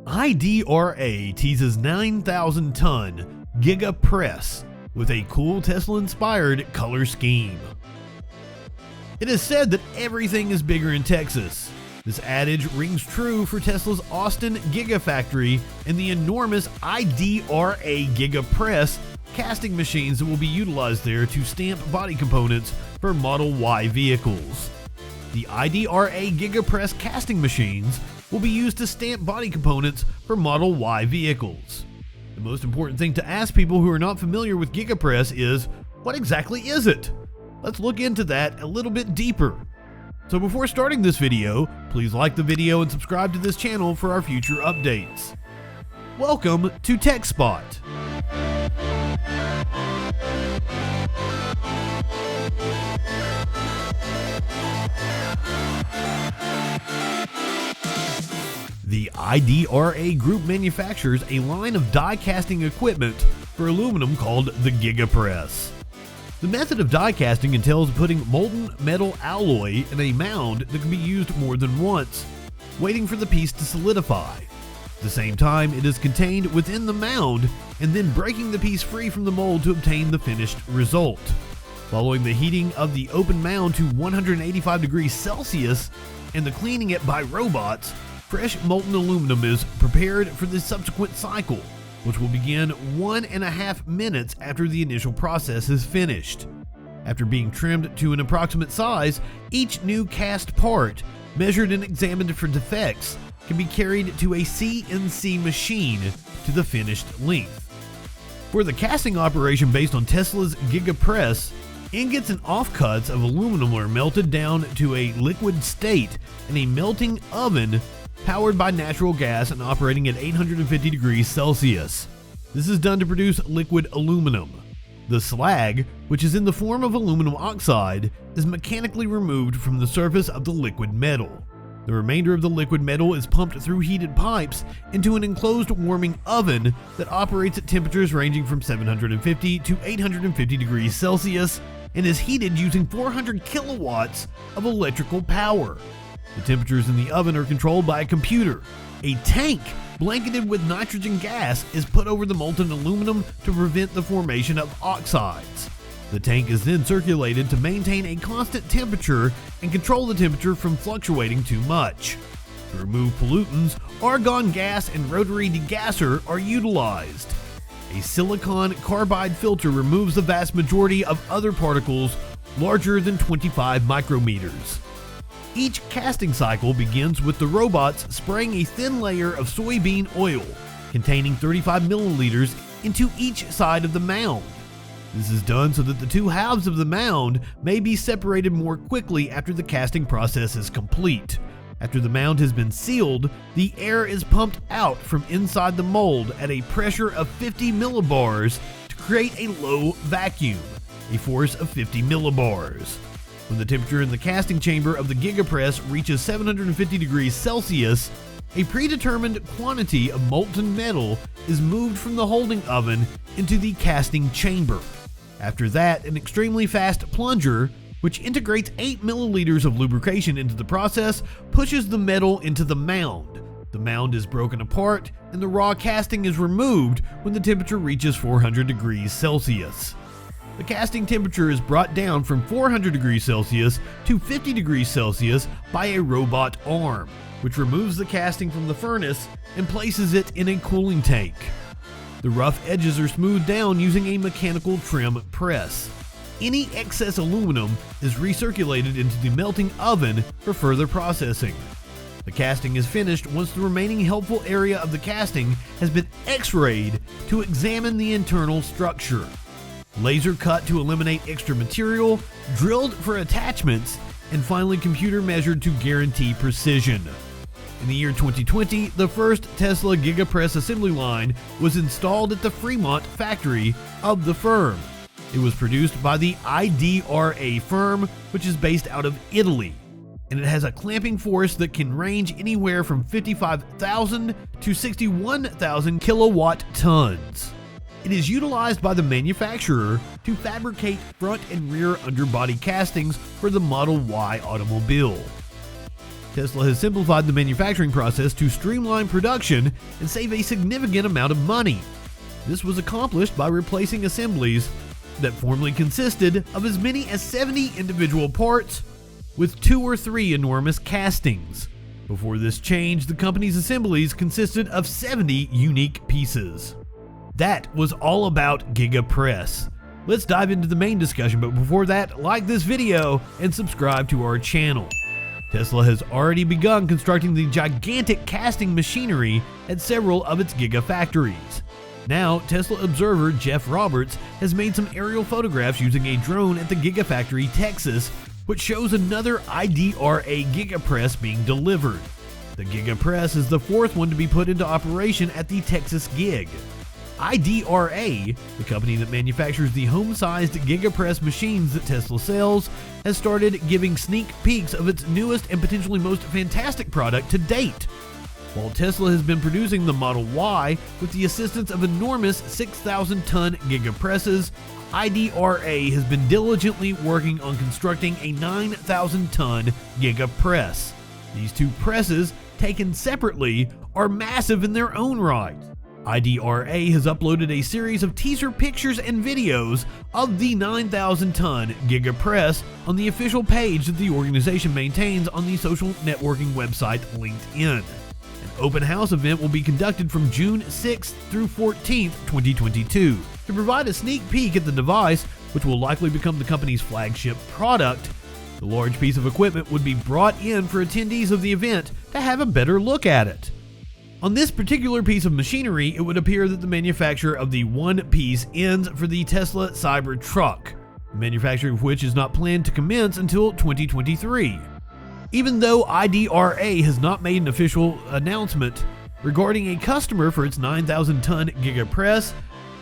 IDRA teases 9,000-ton Giga Press with a cool Tesla-inspired color scheme. It is said that everything is bigger in Texas. This adage rings true for Tesla's Austin Gigafactory and the enormous IDRA Giga Press casting machines that will be utilized there to stamp body components for Model Y vehicles. The IDRA Giga Press casting machines will be used to stamp body components for Model Y vehicles. The most important thing to ask people who are not familiar with Giga Press is, what exactly is it? Let's look into that a little bit deeper. So before starting this video, please like the video and subscribe to this channel for our future updates. Welcome to TechSpot. The IDRA Group manufactures a line of die casting equipment for aluminum called the Giga Press. The method of die casting entails putting molten metal alloy in a mound that can be used more than once, waiting for the piece to solidify. At the same time, it is contained within the mound and then breaking the piece free from the mold to obtain the finished result. Following the heating of the open mound to 185 degrees Celsius and the cleaning it by robots, fresh molten aluminum is prepared for the subsequent cycle, which will begin 1.5 minutes after the initial process is finished. After being trimmed to an approximate size, each new cast part, measured and examined for defects, can be carried to a CNC machine to the finished length. For the casting operation based on Tesla's Giga Press, ingots and offcuts of aluminum are melted down to a liquid state in a melting oven powered by natural gas and operating at 850 degrees Celsius. This is done to produce liquid aluminum. The slag, which is in the form of aluminum oxide, is mechanically removed from the surface of the liquid metal. The remainder of the liquid metal is pumped through heated pipes into an enclosed warming oven that operates at temperatures ranging from 750 to 850 degrees Celsius and is heated using 400 kilowatts of electrical power. The temperatures in the oven are controlled by a computer. A tank blanketed with nitrogen gas is put over the molten aluminum to prevent the formation of oxides. The tank is then circulated to maintain a constant temperature and control the temperature from fluctuating too much. To remove pollutants, argon gas and rotary degasser are utilized. A silicon carbide filter removes the vast majority of other particles larger than 25 micrometers. Each casting cycle begins with the robots spraying a thin layer of soybean oil containing 35 milliliters into each side of the mound. This is done so that the two halves of the mound may be separated more quickly after the casting process is complete. After the mound has been sealed, the air is pumped out from inside the mold at a pressure of 50 millibars to create a low vacuum, a force of 50 millibars. When the temperature in the casting chamber of the Giga Press reaches 750 degrees Celsius, a predetermined quantity of molten metal is moved from the holding oven into the casting chamber. After that, an extremely fast plunger, which integrates 8 milliliters of lubrication into the process, pushes the metal into the mound. The mound is broken apart and the raw casting is removed when the temperature reaches 400 degrees Celsius. The casting temperature is brought down from 400 degrees Celsius to 50 degrees Celsius by a robot arm, which removes the casting from the furnace and places it in a cooling tank. The rough edges are smoothed down using a mechanical trim press. Any excess aluminum is recirculated into the melting oven for further processing. The casting is finished once the remaining helpful area of the casting has been X-rayed to examine the internal structure. Laser cut to eliminate extra material, drilled for attachments, and finally computer measured to guarantee precision. In the year 2020, the first Tesla Giga Press assembly line was installed at the Fremont factory of the firm. It was produced by the IDRA firm, which is based out of Italy, and it has a clamping force that can range anywhere from 55,000 to 61,000 kilowatt tons. It is utilized by the manufacturer to fabricate front and rear underbody castings for the Model Y automobile. Tesla has simplified the manufacturing process to streamline production and save a significant amount of money. This was accomplished by replacing assemblies that formerly consisted of as many as 70 individual parts with 2 or 3 enormous castings. Before this change, the company's assemblies consisted of 70 unique pieces. That was all about Giga Press. Let's dive into the main discussion, but before that, like this video and subscribe to our channel. Tesla has already begun constructing the gigantic casting machinery at several of its Gigafactories. Now, Tesla observer Jeff Roberts has made some aerial photographs using a drone at the Gigafactory, Texas, which shows another IDRA Giga Press being delivered. The Giga Press is the 4th one to be put into operation at the Texas Gig. IDRA, the company that manufactures the home-sized Giga Press machines that Tesla sells, has started giving sneak peeks of its newest and potentially most fantastic product to date. While Tesla has been producing the Model Y with the assistance of enormous 6,000-ton Giga Presses, IDRA has been diligently working on constructing a 9,000-ton Giga Press. These two presses, taken separately, are massive in their own right. IDRA has uploaded a series of teaser pictures and videos of the 9,000-ton Giga Press on the official page that the organization maintains on the social networking website LinkedIn. An open house event will be conducted from June 6th through 14th, 2022. To provide a sneak peek at the device, which will likely become the company's flagship product, the large piece of equipment would be brought in for attendees of the event to have a better look at it. On this particular piece of machinery, it would appear that the manufacture of the one piece ends for the Tesla Cybertruck, the manufacture of which is not planned to commence until 2023. Even though IDRA has not made an official announcement regarding a customer for its 9,000-ton Giga Press,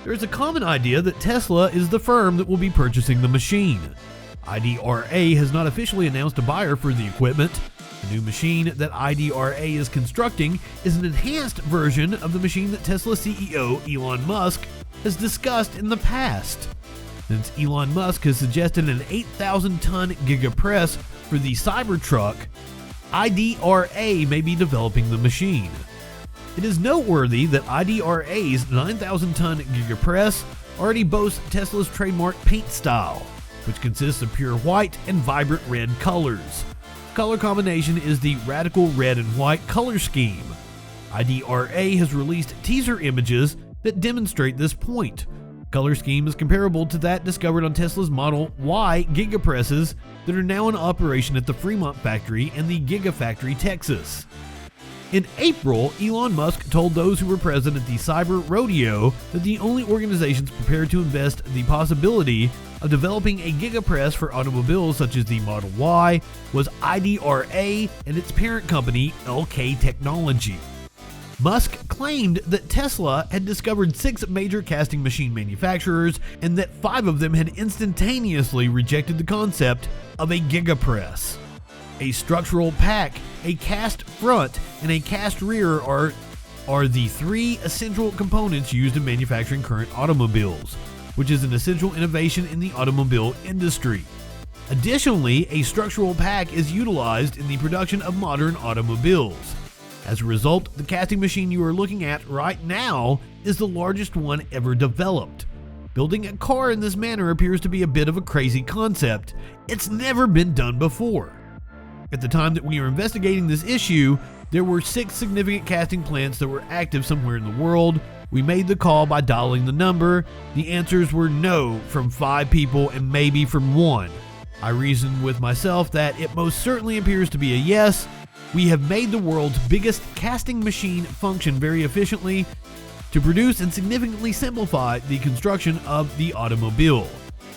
there is a common idea that Tesla is the firm that will be purchasing the machine. IDRA has not officially announced a buyer for the equipment. The new machine that IDRA is constructing is an enhanced version of the machine that Tesla CEO Elon Musk has discussed in the past. Since Elon Musk has suggested an 8,000-ton Giga Press for the Cybertruck, IDRA may be developing the machine. It is noteworthy that IDRA's 9,000-ton Giga Press already boasts Tesla's trademark paint style, which consists of pure white and vibrant red colors. Color combination is the radical red and white color scheme. IDRA has released teaser images that demonstrate this point. Color scheme is comparable to that discovered on Tesla's Model Y Giga Presses that are now in operation at the Fremont factory and the Gigafactory, Texas. In April, Elon Musk told those who were present at the Cyber Rodeo that the only organizations prepared to invest the possibility of developing a Giga Press for automobiles such as the Model Y was IDRA and its parent company, LK Technology. Musk claimed that Tesla had discovered 6 major casting machine manufacturers and that 5 of them had instantaneously rejected the concept of a Giga Press. A structural pack, a cast front, and a cast rear are the 3 essential components used in manufacturing current automobiles, which is an essential innovation in the automobile industry. Additionally, a structural pack is utilized in the production of modern automobiles. As a result, the casting machine you are looking at right now is the largest one ever developed. Building a car in this manner appears to be a bit of a crazy concept. It's never been done before. At the time that we were investigating this issue, there were 6 significant casting plants that were active somewhere in the world. We made the call by dialing the number. The answers were no from 5 people and maybe from 1. I reasoned with myself that it most certainly appears to be a yes. We have made the world's biggest casting machine function very efficiently to produce and significantly simplify the construction of the automobile.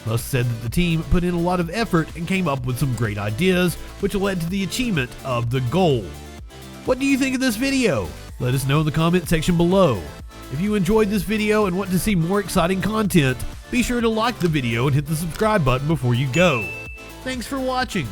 Musk said that the team put in a lot of effort and came up with some great ideas, which led to the achievement of the goal. What do you think of this video? Let us know in the comment section below. If you enjoyed this video and want to see more exciting content, be sure to like the video and hit the subscribe button before you go. Thanks for watching.